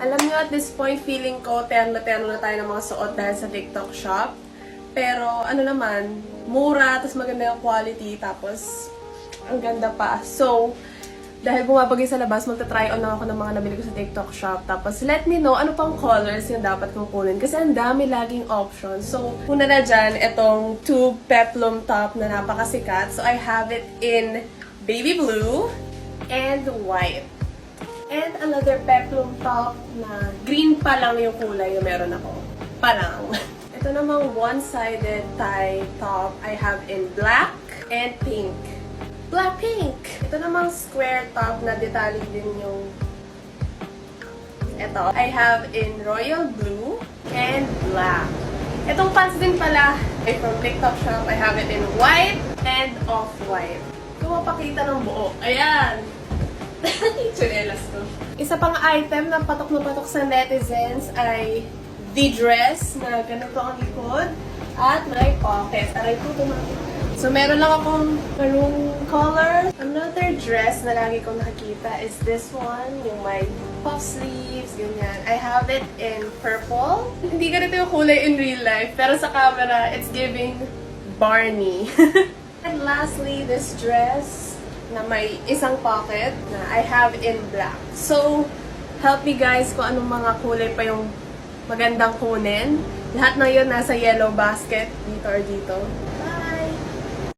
Alam nyo, at this point, feeling ko, terno-terno na tayo ng mga suot dahil sa TikTok shop. Pero, ano naman, mura, tapos maganda yung quality, tapos, ang ganda pa. So, dahil bumabagay sa labas, magta-try on lang ako ng mga nabili ko sa TikTok shop. Tapos, let me know ano pang colors yung dapat kong kunin. Kasi ang dami laging options. So, una na dyan, itong tube peplum top na napakasikat. So, I have it in baby blue and white. And another peplum top na green pa lang yung kulay yung meron ako. Pa lang. Ito namang one-sided tie top I have in black and pink. Black pink! Ito namang square top na detalye din yung ito. I have in royal blue and black. Itong pants din pala ay from TikTok shop. I have it in white and off-white. Kung mapakita ng buo. Ayan! Chunelas ko. Isa pang item na patok sa netizens ay the dress na ganito ang likod at may pocket. Aray po tumakit. So, meron lang akong maroon color. Another dress na lagi kong nakikita is this one, yung may puff sleeves, ganyan. I have it in purple. Hindi ganito yung kulay in real life, pero sa camera, it's giving Barney. And lastly, this dress na may isang pocket na I have in black. So, help me guys kung anong mga kulay pa yung magandang kunin. Lahat na yun nasa yellow basket, dito or dito.